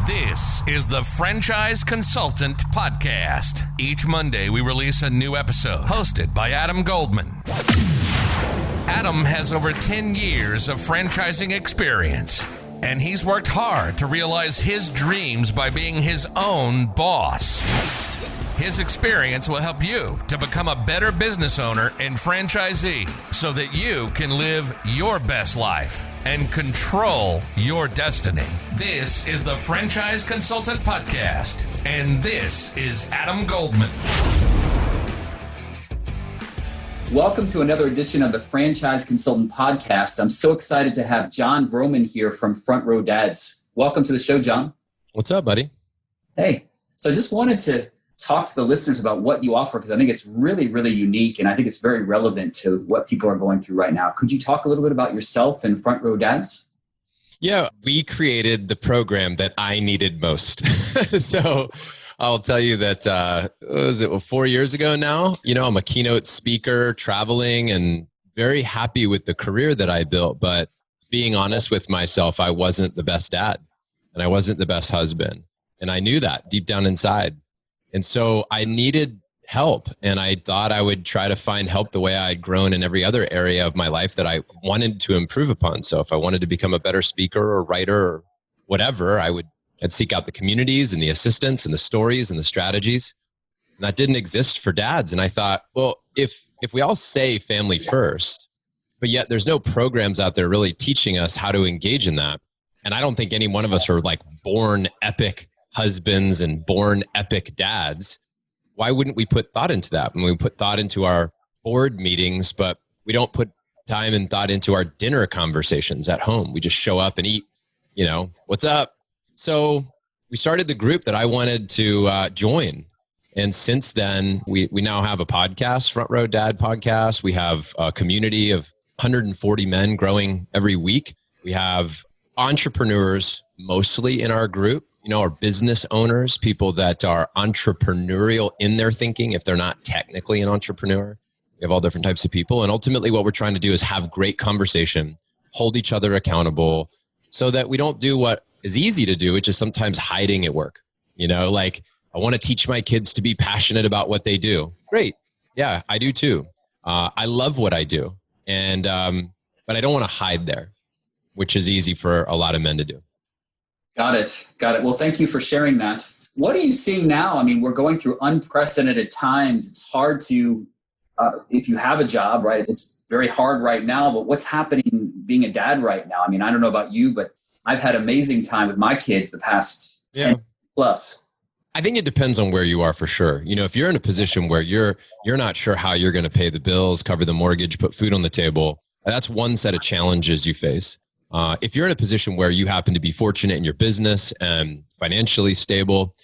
This is the Franchise Consultant Podcast. Each Monday, we release a new episode hosted by Adam Goldman. Adam has over 10 years of franchising experience, and he's worked hard to realize his dreams by being his own boss. His experience will help you to become a better business owner and franchisee so that you can live your best life and control your destiny. This is the Franchise Consultant Podcast, and this is Adam Goldman. Welcome to another edition of the Franchise Consultant Podcast. I'm so excited to have Jon Vroman here from Front Row Dads. Welcome to the show, Jon. What's up, buddy? Hey, so I just wanted to talk to the listeners about what you offer because I think it's really, really unique and I think it's very relevant to what people are going through right now. Could you talk a little bit about yourself and Front Row Dads? Yeah, we created the program that I needed most. So I'll tell you that, was it 4 years ago now? You know, I'm a keynote speaker, traveling, and very happy with the career that I built. But being honest with myself, I wasn't the best dad and I wasn't the best husband. And I knew that deep down inside. And so I needed help, and I thought I would try to find help the way I'd grown in every other area of my life that I wanted to improve upon. So if I wanted to become a better speaker or writer or whatever, I'd seek out the communities and the assistance and the stories and the strategies. And that didn't exist for dads. And I thought, well, if we all say family first, but yet there's no programs out there really teaching us how to engage in that. And I don't think any one of us are like born epic husbands and born epic dads. Why wouldn't we put thought into that? When we put thought into our board meetings, but we don't put time and thought into our dinner conversations at home. We just show up and eat, what's up? So we started the group that I wanted to join. And since then, we now have a podcast, Front Row Dad Podcast. We have a community of 140 men growing every week. We have entrepreneurs mostly in our group. Our business owners, people that are entrepreneurial in their thinking, if they're not technically an entrepreneur. We have all different types of people. And ultimately what we're trying to do is have great conversation, hold each other accountable so that we don't do what is easy to do, which is sometimes hiding at work. Like I want to teach my kids to be passionate about what they do. Great. Yeah, I do too. I love what I do. And, but I don't want to hide there, which is easy for a lot of men to do. Got it. Well, thank you for sharing that. What are you seeing now? I mean, we're going through unprecedented times. It's hard to, if you have a job, right? It's very hard right now, but what's happening being a dad right now? I mean, I don't know about you, but I've had amazing time with my kids the past 10 plus. I think it depends on where you are for sure. If you're in a position where you're not sure how you're going to pay the bills, cover the mortgage, put food on the table, that's one set of challenges you face. If you're in a position where you happen to be fortunate in your business and financially stable,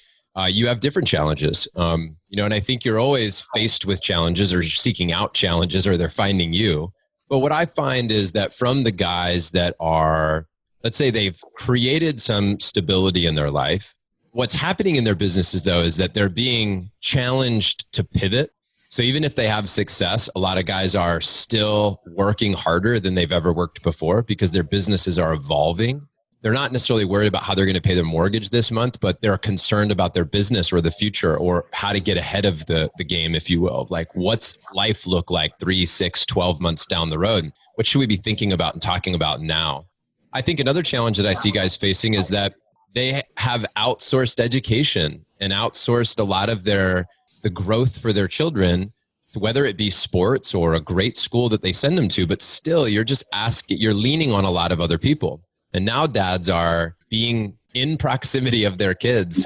you have different challenges. And I think you're always faced with challenges or seeking out challenges or they're finding you. But what I find is that from the guys that are, let's say they've created some stability in their life, what's happening in their businesses though is that they're being challenged to pivot. So even if they have success, a lot of guys are still working harder than they've ever worked before because their businesses are evolving. They're not necessarily worried about how they're going to pay their mortgage this month, but they're concerned about their business or the future or how to get ahead of the game, if you will. Like what's life look like 3, 6, 12 months down the road? What should we be thinking about and talking about now? I think another challenge that I see guys facing is that they have outsourced education and outsourced a lot of the growth for their children, whether it be sports or a great school that they send them to, but still you're leaning on a lot of other people. And now dads are being in proximity of their kids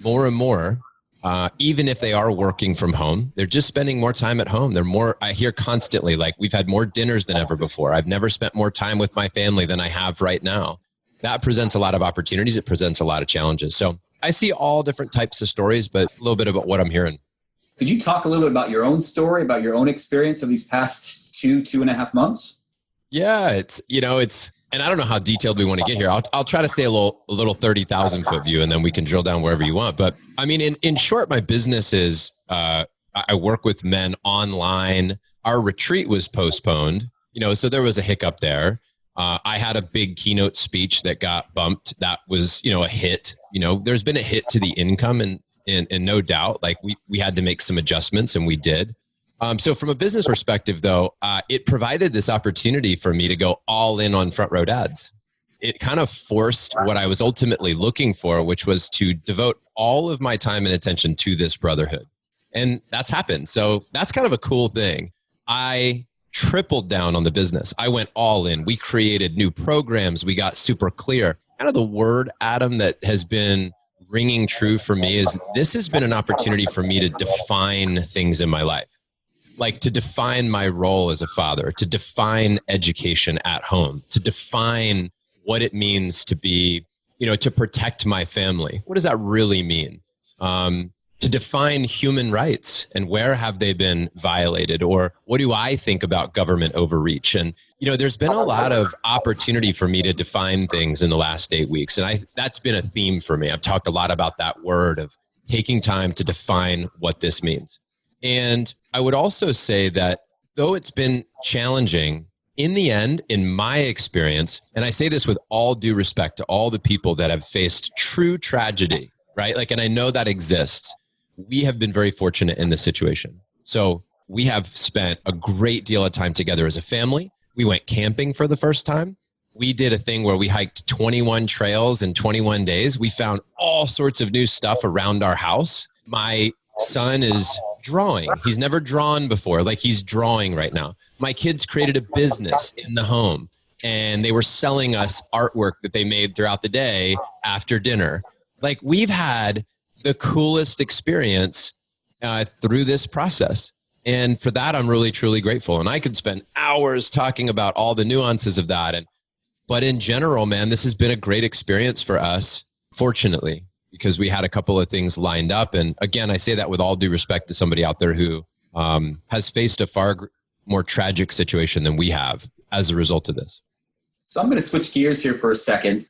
more and more, even if they are working from home, they're just spending more time at home. I hear constantly, like we've had more dinners than ever before. I've never spent more time with my family than I have right now. That presents a lot of opportunities. It presents a lot of challenges. So I see all different types of stories, but a little bit about what I'm hearing. Could you talk a little bit about your own story, about your own experience of these past 2.5 months? Yeah, and I don't know how detailed we want to get here. I'll try to stay a little 30,000 foot view and then we can drill down wherever you want. But I mean, in short, my business is, I work with men online. Our retreat was postponed, so there was a hiccup there. I had a big keynote speech that got bumped. That was, a hit. There's been a hit to the income and no doubt, like we had to make some adjustments and we did. So from a business perspective though, it provided this opportunity for me to go all in on front row ads. It kind of forced what I was ultimately looking for, which was to devote all of my time and attention to this brotherhood. And that's happened. So that's kind of a cool thing. I tripled down on the business. I went all in. We created new programs. We got super clear. Kind of the word, Adam, that has been ringing true for me is this has been an opportunity for me to define things in my life. Like to define my role as a father, to define education at home, to define what it means to be, to protect my family. What does that really mean? To define human rights and where have they been violated, or what do I think about government overreach? And, there's been a lot of opportunity for me to define things in the last 8 weeks. And that's been a theme for me. I've talked a lot about that word of taking time to define what this means. And I would also say that though it's been challenging, in the end, in my experience, and I say this with all due respect to all the people that have faced true tragedy, right? And I know that exists. We have been very fortunate in this situation. So we have spent a great deal of time together as a family. We went camping for the first time. We did a thing where we hiked 21 trails in 21 days. We found all sorts of new stuff around our house. My son is drawing. He's never drawn before. He's drawing right now. My kids created a business in the home and they were selling us artwork that they made throughout the day after dinner. We've had the coolest experience through this process. And for that, I'm really, truly grateful. And I could spend hours talking about all the nuances of that. But in general, man, this has been a great experience for us, fortunately, because we had a couple of things lined up. And again, I say that with all due respect to somebody out there who has faced a far more tragic situation than we have as a result of this. So I'm going to switch gears here for a second.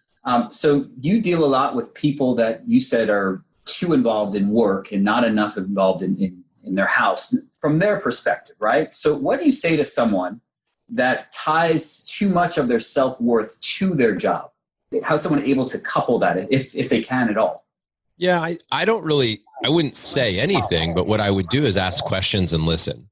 So you deal a lot with people that you said are too involved in work and not enough involved in their house from their perspective, right? So what do you say to someone that ties too much of their self-worth to their job? How's someone able to couple that if they can at all? Yeah, I wouldn't say anything, but what I would do is ask questions and listen.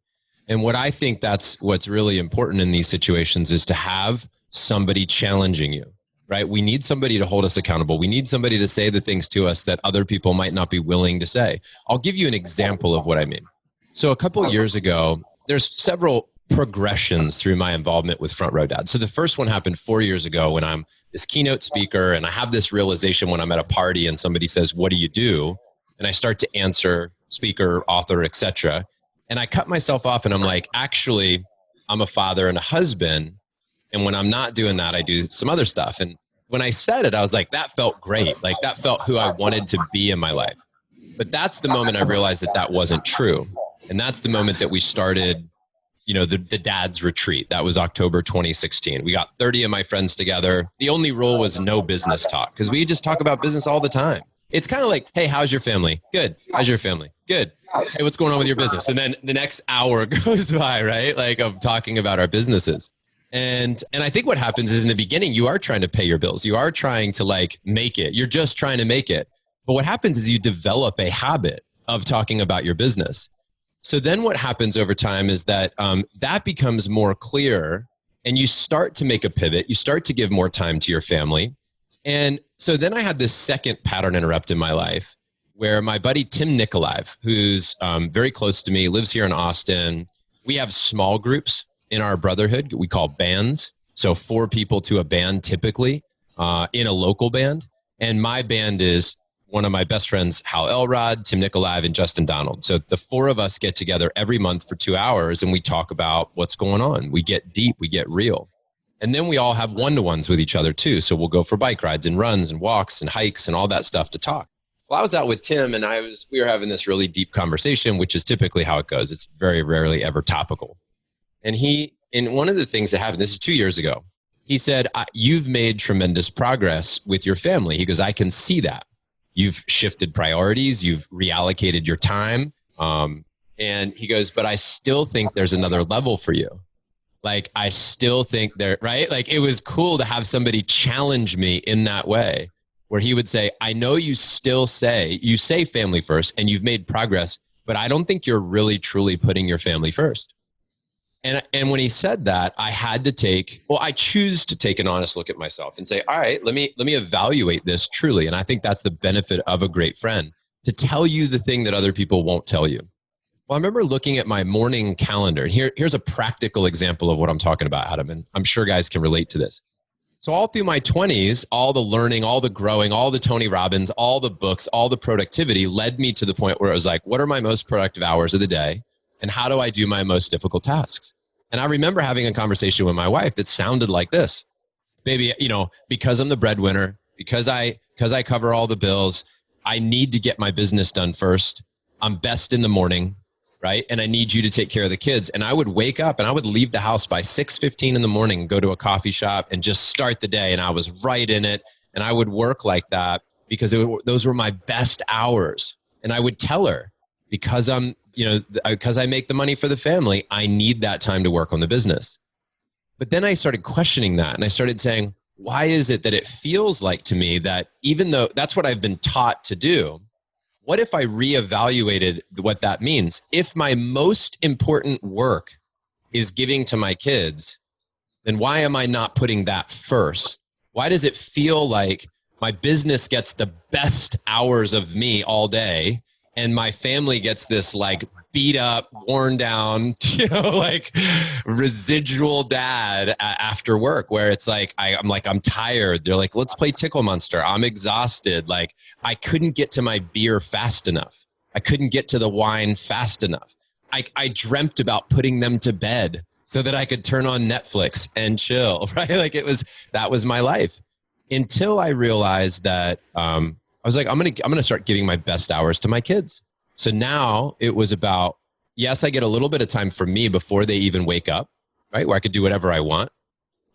And what I think that's what's really important in these situations is to have somebody challenging you, right? We need somebody to hold us accountable. We need somebody to say the things to us that other people might not be willing to say. I'll give you an example of what I mean. So a couple of years ago, there's several progressions through my involvement with Front Row Dad. So the first one happened 4 years ago when I'm this keynote speaker and I have this realization when I'm at a party and somebody says, "What do you do?" And I start to answer speaker, author, etc. And I cut myself off and I'm like, actually, I'm a father and a husband. And when I'm not doing that, I do some other stuff. And when I said it, I was like, that felt great. That felt who I wanted to be in my life. But that's the moment I realized that wasn't true. And that's the moment that we started, the dad's retreat. That was October 2016. We got 30 of my friends together. The only rule was no business talk because we just talk about business all the time. It's kind of like, hey, how's your family? Good. How's your family? Good. Hey, what's going on with your business? And then the next hour goes by, right? Of talking about our businesses. And I think what happens is in the beginning, you are trying to pay your bills. You are trying to make it. You're just trying to make it. But what happens is you develop a habit of talking about your business. So then what happens over time is that that becomes more clear and you start to make a pivot. You start to give more time to your family. And so then I had this second pattern interrupt in my life where my buddy Tim Nikolaev, who's very close to me, lives here in Austin. We have small groups in our brotherhood. We call bands. So 4 people to a band typically in a local band. And my band is one of my best friends, Hal Elrod, Tim Nikolaev, and Justin Donald. So the 4 of us get together every month for 2 hours and we talk about what's going on. We get deep, we get real. And then we all have one-to-ones with each other too. So we'll go for bike rides and runs and walks and hikes and all that stuff to talk. Well, I was out with Tim and we were having this really deep conversation, which is typically how it goes. It's very rarely ever topical. And in one of the things that happened, this is 2 years ago, he said, "You've made tremendous progress with your family." He goes, "I can see that. You've shifted priorities. You've reallocated your time." And he goes, "But I still think there's another level for you." Like, I still think they're right. Like, it was cool to have somebody challenge me in that way, where he would say, I know you say family first and you've made progress, but I don't think you're really truly putting your family first. And when he said that, I choose to take an honest look at myself and say, all right, let me evaluate this truly. And I think that's the benefit of a great friend, to tell you the thing that other people won't tell you. Well, I remember looking at my morning calendar, and here's a practical example of what I'm talking about, Adam, and I'm sure guys can relate to this. So all through my 20s, all the learning, all the growing, all the Tony Robbins, all the books, all the productivity led me to the point where it was like, what are my most productive hours of the day? And how do I do my most difficult tasks? And I remember having a conversation with my wife that sounded like this. Baby, because I'm the breadwinner, because I cover all the bills, I need to get my business done first. I'm best in the morning. Right? And I need you to take care of the kids. And I would wake up and I would leave the house by 6:15 in the morning and go to a coffee shop and just start the day. And I was right in it. And I would work like that because those were my best hours. And I would tell her, because because I make the money for the family, I need that time to work on the business. But then I started questioning that. And I started saying, why is it that it feels like to me that even though that's what I've been taught to do, what if I reevaluated what that means? If my most important work is giving to my kids, then why am I not putting that first? Why does it feel like my business gets the best hours of me all day and my family gets this like beat up, worn down, like residual dad after work, where it's like, I'm tired. They're like, let's play Tickle Monster. I'm exhausted. Like, I couldn't get to my beer fast enough. I couldn't get to the wine fast enough. I dreamt about putting them to bed so that I could turn on Netflix and chill, right? Like, that was my life, until I realized that, I was like, I'm going to start giving my best hours to my kids. So now it was about, yes, I get a little bit of time for me before they even wake up, right? Where I could do whatever I want.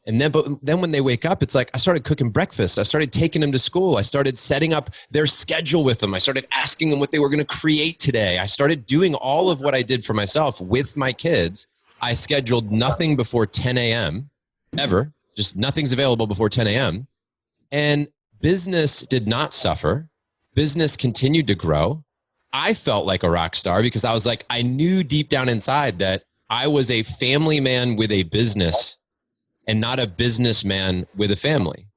But then when they wake up, it's like I started cooking breakfast. I started taking them to school. I started setting up their schedule with them. I started asking them what they were going to create today. I started doing all of what I did for myself with my kids. I scheduled nothing before 10 a.m. ever. Just nothing's available before 10 a.m. And business did not suffer. Business continued to grow. I felt like a rock star because I was like, I knew deep down inside that I was a family man with a business and not a businessman with a family.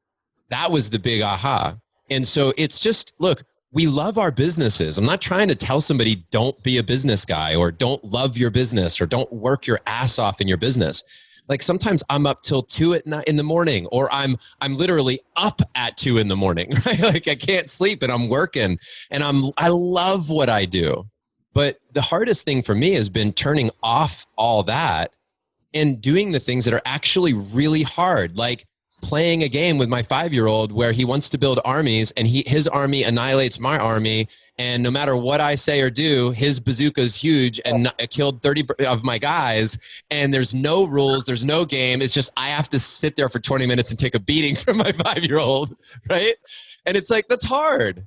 That was the big aha. And so it's just, look, we love our businesses. I'm not trying to tell somebody don't be a business guy or don't love your business or don't work your ass off in your business. Like, sometimes I'm up till 2 in the morning, or I'm literally up at 2 in the morning, right? Like, I can't sleep and I'm working and I love what I do. But the hardest thing for me has been turning off all that and doing the things that are actually really hard, like playing a game with my 5-year-old where he wants to build armies and his army annihilates my army. And no matter what I say or do, his bazooka is huge and killed 30 of my guys. And there's no rules. There's no game. It's just, I have to sit there for 20 minutes and take a beating from my 5-year-old. Right. And it's like, that's hard.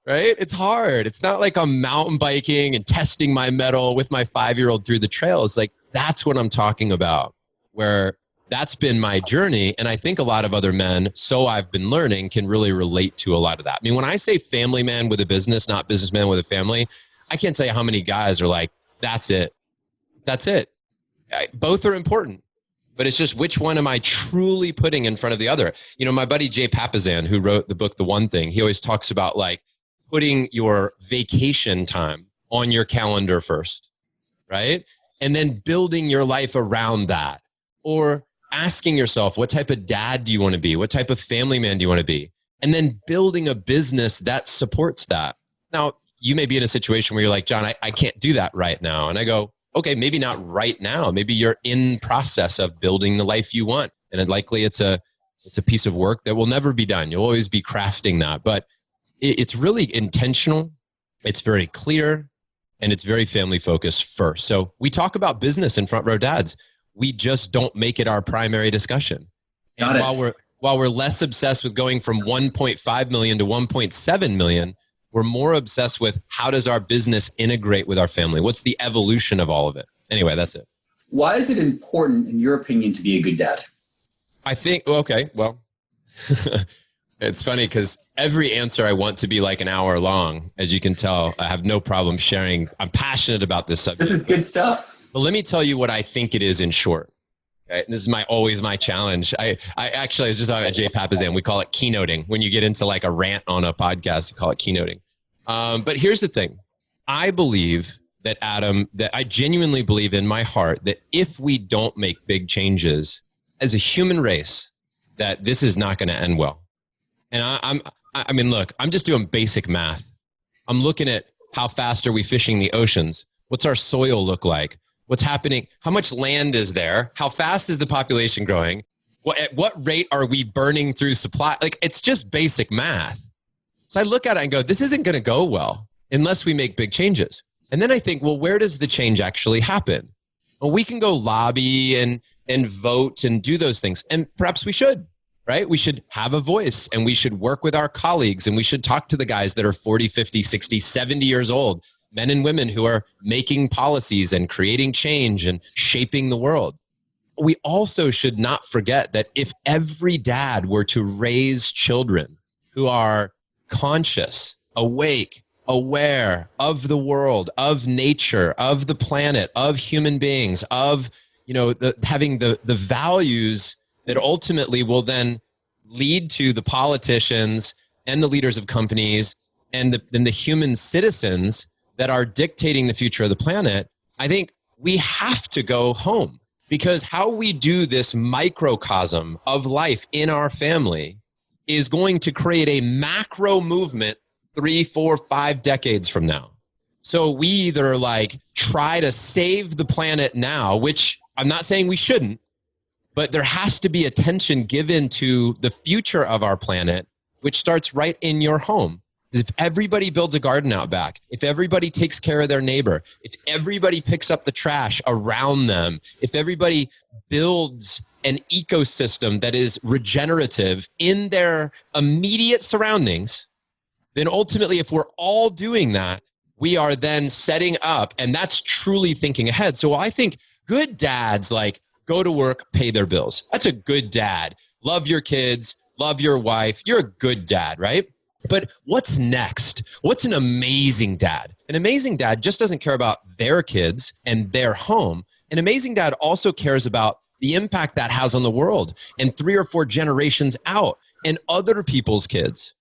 Right. It's hard. It's not like I'm mountain biking and testing my mettle with my 5-year-old through the trails. Like, that's what I'm talking about, where that's been my journey. And I think a lot of other men, so I've been learning, can really relate to a lot of that. I mean, when I say family man with a business, not businessman with a family, I can't tell you how many guys are like, that's it. That's it. Both are important, but it's just, which one am I truly putting in front of the other? My buddy Jay Papasan, who wrote the book, The One Thing, he always talks about like putting your vacation time on your calendar first, right? And then building your life around that. Or asking yourself, what type of dad do you want to be? What type of family man do you want to be? And then building a business that supports that. Now, you may be in a situation where you're like, Jon, I can't do that right now. And I go, okay, maybe not right now. Maybe you're in process of building the life you want. And likely it's a piece of work that will never be done. You'll always be crafting that. But it's really intentional. It's very clear. And it's very family focused first. So we talk about business in Front Row Dads. We just don't make it our primary discussion. And while we're less obsessed with going from 1.5 million to 1.7 million, we're more obsessed with how does our business integrate with our family? What's the evolution of all of it? Anyway, that's it. Why is it important, in your opinion, to be a good dad? I think, okay, well, it's funny because every answer I want to be like an hour long. As you can tell, I have no problem sharing. I'm passionate about this subject. This is good stuff. But let me tell you what I think it is in short. Okay? This is always my challenge. I actually was just talking about Jay Papasan. We call it keynoting. When you get into like a rant on a podcast, you call it keynoting. But here's the thing. I believe that, Adam, that I genuinely believe in my heart that if we don't make big changes as a human race, that this is not going to end well. And I mean, look, I'm just doing basic math. I'm looking at how fast are we fishing the oceans? What's our soil look like? What's happening? How much land is there? How fast is the population growing? At what rate are we burning through supply? Like, it's just basic math. So I look at it and go, this isn't going to go well unless we make big changes. And then I think, well, where does the change actually happen? Well, we can go lobby and vote and do those things. And perhaps we should, right? We should have a voice and we should work with our colleagues and we should talk to the guys that are 40, 50, 60, 70 years old, men and women who are making policies and creating change and shaping the world. We also should not forget that if every dad were to raise children who are conscious, awake, aware of the world, of nature, of the planet, of human beings, of, having the values that ultimately will then lead to the politicians and the leaders of companies and the human citizens that are dictating the future of the planet, I think we have to go home, because how we do this microcosm of life in our family is going to create a macro movement 3, 4, 5 decades from now. So we either try to save the planet now, which I'm not saying we shouldn't, but there has to be attention given to the future of our planet, which starts right in your home. Because if everybody builds a garden out back, if everybody takes care of their neighbor, if everybody picks up the trash around them, if everybody builds an ecosystem that is regenerative in their immediate surroundings, then ultimately, if we're all doing that, we are then setting up, and that's truly thinking ahead. So I think good dads go to work, pay their bills. That's a good dad. Love your kids, love your wife. You're a good dad, right? But what's next? What's an amazing dad? An amazing dad just doesn't care about their kids and their home. An amazing dad also cares about the impact that has on the world and 3 or 4 generations out and other people's kids.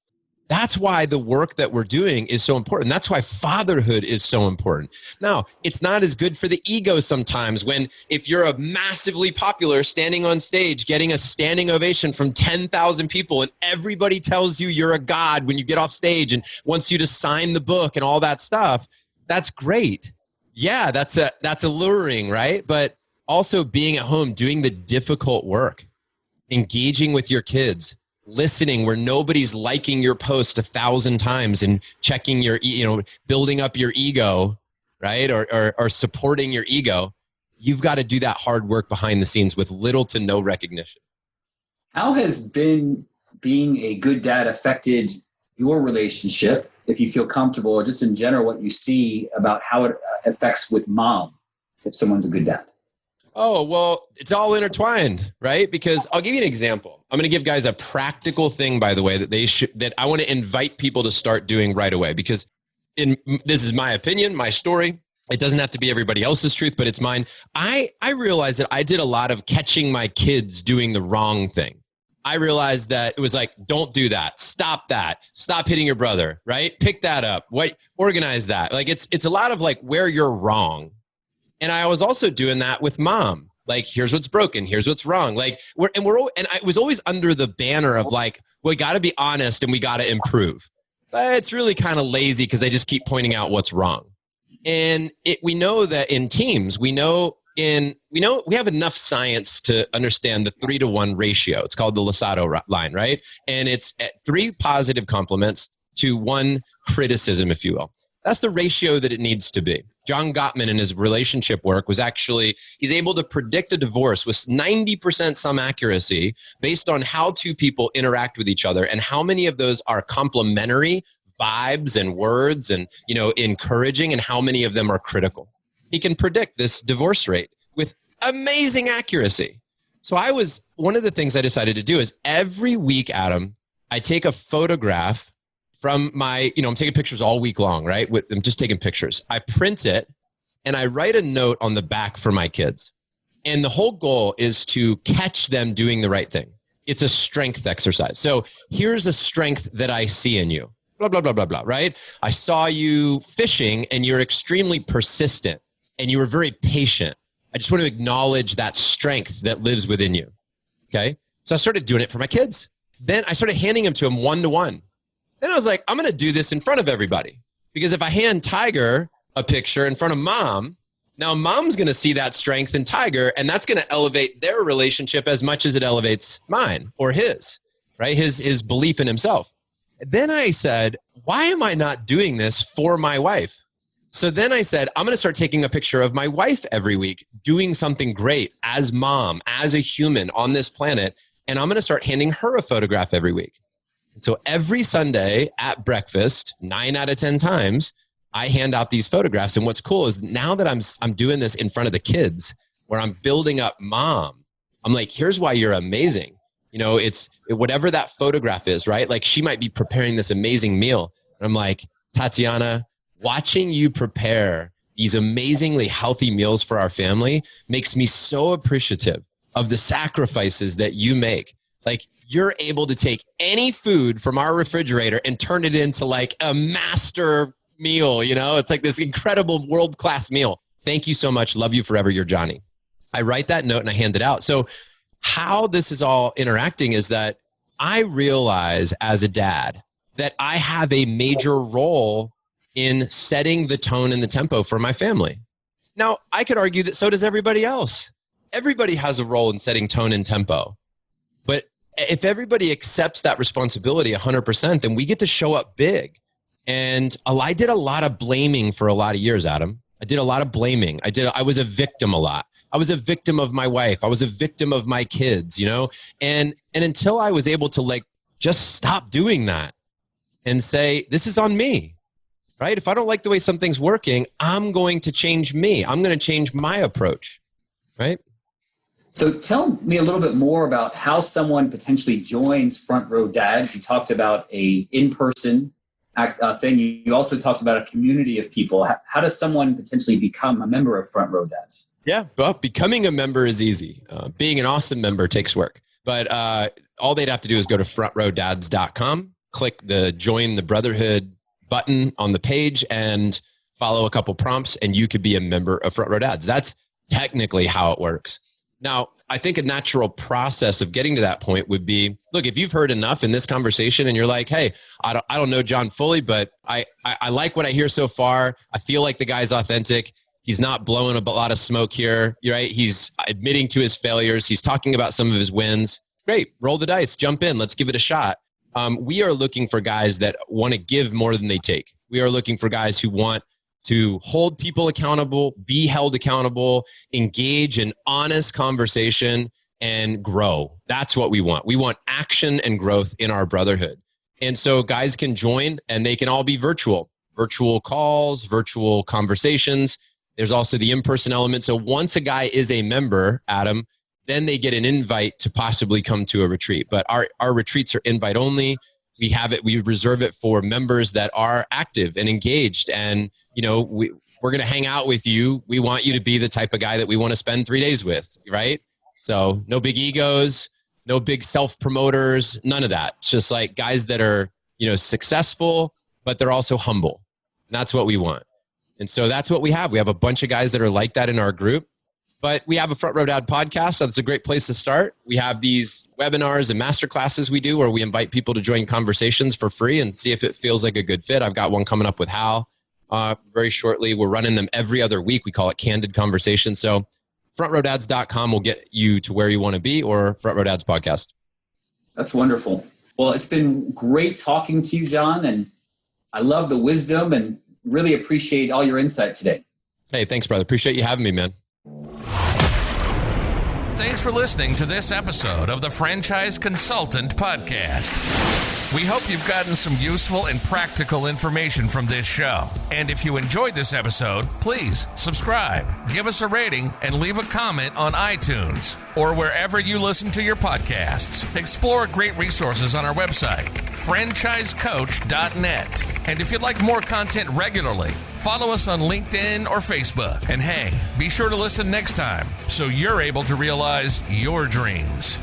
That's why the work that we're doing is so important. That's why fatherhood is so important. Now, it's not as good for the ego sometimes if you're a massively popular standing on stage, getting a standing ovation from 10,000 people and everybody tells you you're a god when you get off stage and wants you to sign the book and all that stuff. That's great. Yeah, that's alluring, right? But also being at home, doing the difficult work, engaging with your kids, listening where nobody's liking your post 1,000 times and checking your, building up your ego, right? Or supporting your ego. You've got to do that hard work behind the scenes with little to no recognition. How has being a good dad affected your relationship, if you feel comfortable, or just in general, what you see about how it affects with mom, if someone's a good dad? Oh, well, it's all intertwined, right? Because I'll give you an example. I'm going to give guys a practical thing, by the way, that I want to invite people to start doing right away, because this is my opinion, my story. It doesn't have to be everybody else's truth, but it's mine. I realized that I did a lot of catching my kids doing the wrong thing. I realized that it was don't do that. Stop that. Stop hitting your brother, right? Pick that up. Organize that. It's a lot of where you're wrong. And I was also doing that with mom. Here's what's broken. Here's what's wrong. And I was always under the banner of we got to be honest and we got to improve. But it's really kind of lazy because I just keep pointing out what's wrong. And we know that in teams, we have enough science to understand the 3-to-1 ratio. It's called the Losado line, right? And it's 3 positive compliments to 1 criticism, if you will. That's the ratio that it needs to be. Jon Gottman in his relationship work he's able to predict a divorce with 90% some accuracy based on how 2 people interact with each other and how many of those are complementary vibes and words and, encouraging, and how many of them are critical. He can predict this divorce rate with amazing accuracy. So one of the things I decided to do is every week, Adam, I take a photograph from I'm taking pictures all week long, right? I'm just taking pictures. I print it and I write a note on the back for my kids. And the whole goal is to catch them doing the right thing. It's a strength exercise. So here's a strength that I see in you. Blah, blah, blah, blah, blah, right? I saw you fishing and you're extremely persistent and you were very patient. I just want to acknowledge that strength that lives within you. Okay. So I started doing it for my kids. Then I started handing them to them one-to-one. Then I was like, I'm going to do this in front of everybody. Because if I hand Tiger a picture in front of mom, now mom's going to see that strength in Tiger, and that's going to elevate their relationship as much as it elevates mine or his, right? His belief in himself. Then I said, why am I not doing this for my wife? So then I said, I'm going to start taking a picture of my wife every week, doing something great as mom, as a human on this planet. And I'm going to start handing her a photograph every week. So every Sunday at breakfast, 9 out of 10 times, I hand out these photographs. And what's cool is now that I'm doing this in front of the kids, where I'm building up mom, I'm like, here's why you're amazing. It's whatever that photograph is, right? Like she might be preparing this amazing meal. And I'm like, Tatiana, watching you prepare these amazingly healthy meals for our family makes me so appreciative of the sacrifices that you make. Like you're able to take any food from our refrigerator and turn it into like a master meal. It's like this incredible world-class meal. Thank you so much. Love you forever. You're Johnny. I write that note and I hand it out. So how this is all interacting is that I realize as a dad that I have a major role in setting the tone and the tempo for my family. Now, I could argue that so does everybody else. Everybody has a role in setting tone and tempo. But if everybody accepts that responsibility 100%, then we get to show up big. And I did a lot of blaming for a lot of years, Adam. I did a lot of blaming. I was a victim a lot. I was a victim of my wife. I was a victim of my kids, and until I was able to just stop doing that and say, this is on me, right? If I don't like the way something's working, I'm going to change me. I'm going to change my approach, right? So tell me a little bit more about how someone potentially joins Front Row Dads. You talked about a in-person thing. You also talked about a community of people. How does someone potentially become a member of Front Row Dads? Yeah, well, becoming a member is easy. Being an awesome member takes work. But all they'd have to do is go to frontrowdads.com, click the Join the Brotherhood button on the page, and follow a couple prompts, and you could be a member of Front Row Dads. That's technically how it works. Now, I think a natural process of getting to that point would be, look, if you've heard enough in this conversation and you're like, hey, I don't know Jon fully, but I like what I hear so far. I feel like the guy's authentic. He's not blowing a lot of smoke here, right? He's admitting to his failures. He's talking about some of his wins. Great. Roll the dice. Jump in. Let's give it a shot. We are looking for guys that want to give more than they take. We are looking for guys who want to hold people accountable, be held accountable, engage in honest conversation, and grow. That's what we want. We want action and growth in our brotherhood. And so guys can join, and they can all be virtual calls, virtual conversations. There's also the in-person element. So once a guy is a member, Adam, then they get an invite to possibly come to a retreat. But our retreats are invite only. We reserve it for members that are active and engaged. And, we're going to hang out with you. We want you to be the type of guy that we want to spend 3 days with, right? So no big egos, no big self-promoters, none of that. It's just like guys that are, successful, but they're also humble. And that's what we want. And so that's what we have. We have a bunch of guys that are like that in our group. But we have a Front Row Dad podcast. So that's a great place to start. We have these webinars and master classes we do where we invite people to join conversations for free and see if it feels like a good fit. I've got one coming up with Hal very shortly. We're running them every other week. We call it Candid Conversation. So frontrowdads.com will get you to where you want to be, or Front Row Dads podcast. That's wonderful. Well, it's been great talking to you, Jon, and I love the wisdom and really appreciate all your insight today. Hey, thanks, brother. Appreciate you having me, man. Thanks for listening to this episode of the Franchise Consultant Podcast. We hope you've gotten some useful and practical information from this show. And if you enjoyed this episode, please subscribe, give us a rating, and leave a comment on iTunes or wherever you listen to your podcasts. Explore great resources on our website, FranchiseCoach.net. And if you'd like more content regularly, follow us on LinkedIn or Facebook. And hey, be sure to listen next time so you're able to realize your dreams.